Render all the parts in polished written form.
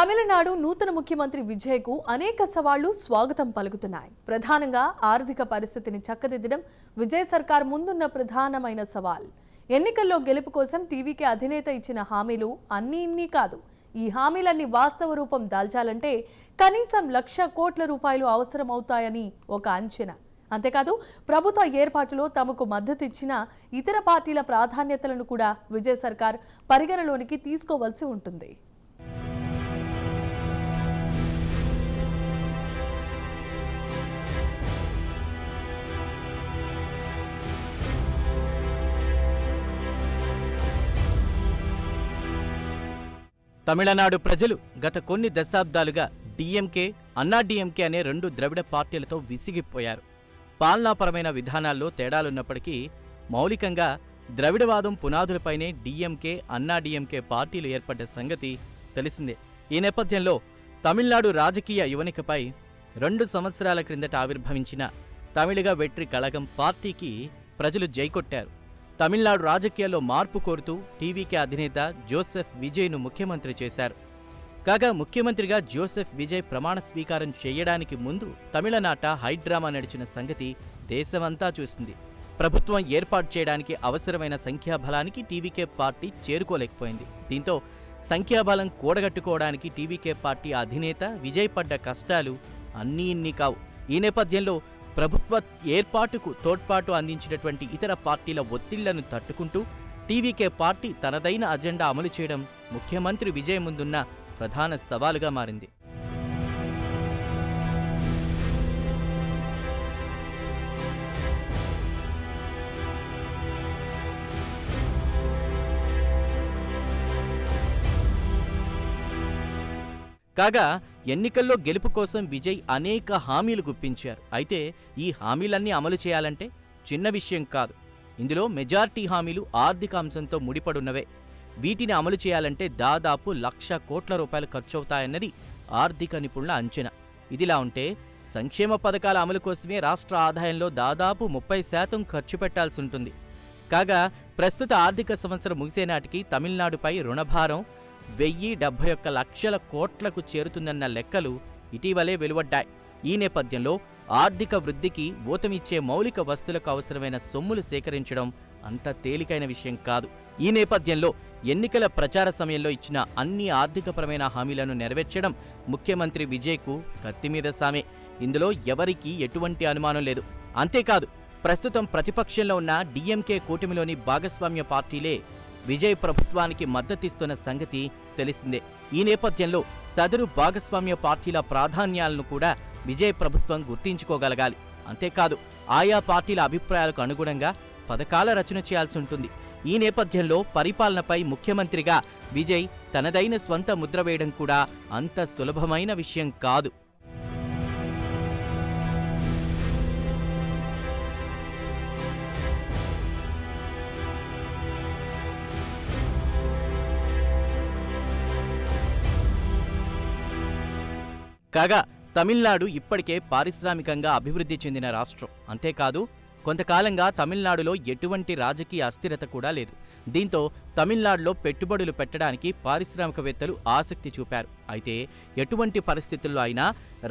తమిళనాడు నూతన ముఖ్యమంత్రి విజయ్కు అనేక సవాళ్లు స్వాగతం పలుకుతున్నాయి. ప్రధానంగా ఆర్థిక పరిస్థితిని చక్కదిద్దడం విజయ్ సర్కార్ ముందున్న ప్రధానమైన సవాల్. ఎన్నికల్లో గెలుపు కోసం టీవీకే అధినేత ఇచ్చిన హామీలు అన్నీ కాదు. ఈ హామీలన్నీ వాస్తవ రూపం దాల్చాలంటే కనీసం 1,00,000 కోట్ల రూపాయలు అవసరమవుతాయని ఒక అంచనా. అంతేకాదు ప్రభుత్వ ఏర్పాటులో తమకు మద్దతు ఇచ్చిన ఇతర పార్టీల ప్రాధాన్యతలను కూడా విజయ్ సర్కార్ పరిగణలోనికి తీసుకోవాల్సి ఉంటుంది. తమిళనాడు ప్రజలు గత కొన్ని దశాబ్దాలుగా డిఎంకే, అన్నా డిఎంకే అనే రెండు ద్రవిడ పార్టీలతో విసిగిపోయారు. పాలనాపరమైన విధానాల్లో తేడాలున్నప్పటికీ మౌలికంగా ద్రవిడవాదం పునాదులపైనే డిఎంకే, అన్నా డిఎంకే పార్టీలు ఏర్పడ్డ సంగతి తెలిసిందే. ఈ నేపథ్యంలో తమిళనాడు రాజకీయ యువనికపై 2 సంవత్సరాల క్రిందట ఆవిర్భవించిన తమిళగ వెట్రి కళగం పార్టీకి ప్రజలు జైకొట్టారు. తమిళనాడు రాజకీయాల్లో మార్పు కోరుతూ టీవీకే అధినేత జోసెఫ్ విజయ్ను ముఖ్యమంత్రి చేశారు. కాగా ముఖ్యమంత్రిగా జోసెఫ్ విజయ్ ప్రమాణ స్వీకారం చేయడానికి ముందు తమిళనాట హైడ్రామా నడిచిన సంగతి దేశమంతా చూసింది. ప్రభుత్వం ఏర్పాటు చేయడానికి అవసరమైన సంఖ్యాబలానికి టీవీకే పార్టీ చేరుకోలేకపోయింది. దీంతో సంఖ్యాబలం కూడగట్టుకోవడానికి టీవీకే పార్టీ అధినేత విజయ్ పడ్డ కష్టాలు అన్నీ కావు. ఈ నేపథ్యంలో ప్రభుత్వ ఏర్పాటుకు తోడ్పాటు అందించినటువంటి ఇతర పార్టీల ఒత్తిళ్లను తట్టుకుంటూ టీవీకే పార్టీ తనదైన అజెండా అమలు చేయడం ముఖ్యమంత్రి విజయ్ ముందున్న ప్రధాన సవాలుగా మారింది. కాగా ఎన్నికల్లో గెలుపు కోసం విజయ్ అనేక హామీలు గుప్పించారు. అయితే ఈ హామీలన్నీ అమలు చేయాలంటే చిన్న విషయం కాదు. ఇందులో మెజార్టీ హామీలు ఆర్థిక అంశంతో ముడిపడున్నవే. వీటిని అమలు చేయాలంటే దాదాపు 1,00,000 కోట్ల రూపాయలు ఖర్చవుతాయన్నది ఆర్థిక నిపుణుల అంచనా. ఇదిలా ఉంటే సంక్షేమ పథకాల అమలు కోసమే రాష్ట్ర ఆదాయంలో దాదాపు 30% ఖర్చు పెట్టాల్సి ఉంటుంది. కాగా ప్రస్తుత ఆర్థిక సంవత్సరం ముగిసే నాటికి తమిళనాడుపై రుణభారం 1,071 లక్షల కోట్లకు చేరుతుందన్న లెక్కలు ఇటీవలే వెలువడ్డాయి. ఈ నేపథ్యంలో ఆర్థిక వృద్ధికి ఊతమిచ్చే మౌలిక వస్తువులకు అవసరమైన సొమ్ములు సేకరించడం అంత తేలికైన విషయం కాదు. ఈ నేపథ్యంలో ఎన్నికల ప్రచార సమయంలో ఇచ్చిన అన్ని ఆర్థికపరమైన హామీలను నెరవేర్చడం ముఖ్యమంత్రి విజయ్కు కత్తిమీద సామే. ఇందులో ఎవరికీ ఎటువంటి అనుమానం లేదు. అంతేకాదు ప్రస్తుతం ప్రతిపక్షంలో ఉన్న డిఎంకే కూటమిలోని భాగస్వామ్య పార్టీలే విజయ్ ప్రభుత్వానికి మద్దతిస్తున్న సంగతి తెలిసిందే. ఈ నేపథ్యంలో సదరు భాగస్వామ్య పార్టీల ప్రాధాన్యాలను కూడా విజయ్ ప్రభుత్వం గుర్తించుకోగలగాలి. అంతేకాదు ఆయా పార్టీల అభిప్రాయాలకు అనుగుణంగా పథకాల రచన చేయాల్సి ఉంటుంది. ఈ నేపథ్యంలో పరిపాలనపై ముఖ్యమంత్రిగా విజయ్ తనదైన స్వంత ముద్ర వేయడం కూడా అంత సులభమైన విషయం కాదు. కాగా తమిళనాడు ఇప్పటికే పారిశ్రామికంగా అభివృద్ధి చెందిన రాష్ట్రం. అంతేకాదు కొంతకాలంగా తమిళనాడులో ఎటువంటి రాజకీయ అస్థిరత కూడా లేదు. దీంతో తమిళనాడులో పెట్టుబడులు పెట్టడానికి పారిశ్రామికవేత్తలు ఆసక్తి చూపారు. అయితే ఎటువంటి పరిస్థితుల్లో అయినా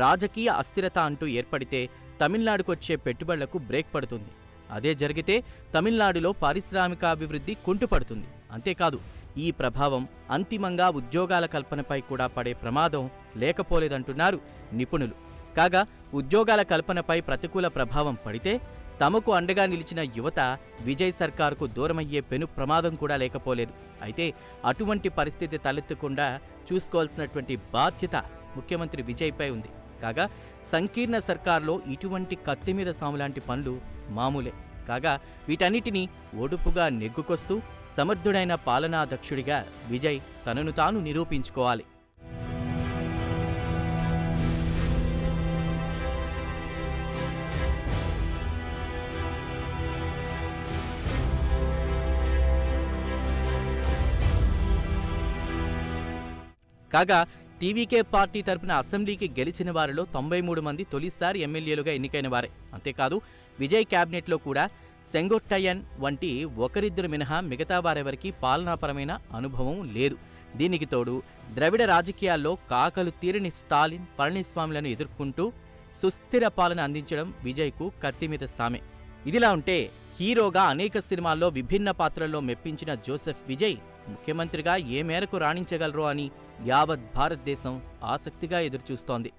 రాజకీయ అస్థిరత అంటూ ఏర్పడితే తమిళనాడుకొచ్చే పెట్టుబడులకు బ్రేక్ పడుతుంది. అదే జరిగితే తమిళనాడులో పారిశ్రామికాభివృద్ధి కుంటుపడుతుంది. అంతేకాదు ఈ ప్రభావం అంతిమంగా ఉద్యోగాల కల్పనపై కూడా పడే ప్రమాదం లేకపోలేదంటున్నారు నిపుణులు. కాగా ఉద్యోగాల కల్పనపై ప్రతికూల ప్రభావం పడితే తమకు అండగా నిలిచిన యువత విజయ్ సర్కార్కు దూరమయ్యే పెను ప్రమాదం కూడా లేకపోలేదు. అయితే అటువంటి పరిస్థితి తలెత్తకుండా చూసుకోవాల్సినటువంటి బాధ్యత ముఖ్యమంత్రి విజయ్పై ఉంది. కాగా సంకీర్ణ సర్కార్లో ఇటువంటి కత్తిమీద సాములాంటి పనులు మామూలే. కాగా వీటన్నిటినీ ఒడుపుగా నెగ్గుకొస్తూ సమర్థుడైన పాలనాధ్యక్షుడిగా విజయ్ తనను తాను నిరూపించుకోవాలి. కాగా టీవీకే పార్టీ తరపున అసెంబ్లీకి గెలిచిన వారిలో 93 మంది తొలిసారి ఎమ్మెల్యేలుగా ఎన్నికైన వారే. అంతేకాదు విజయ్ క్యాబినెట్లో కూడా సెంగొట్టయ్యన్ వంటి ఒకరిద్దరు మినహా మిగతా వారెవరికీ పాలనాపరమైన అనుభవం లేదు. దీనికి తోడు ద్రవిడ రాజకీయాల్లో కాకలు తీరని స్టాలిన్, పళనిస్వామిలను ఎదుర్కొంటూ సుస్థిర పాలన అందించడం విజయ్కు కత్తిమీద సామే. ఇదిలా ఉంటే హీరోగా అనేక సినిమాల్లో విభిన్న పాత్రల్లో మెప్పించిన జోసెఫ్ విజయ్ ముఖ్యమంత్రిగా ఏ మేరకు రాణించగలరో అని యావత్ భారతదేశం ఆసక్తిగా ఎదురుచూస్తోంది.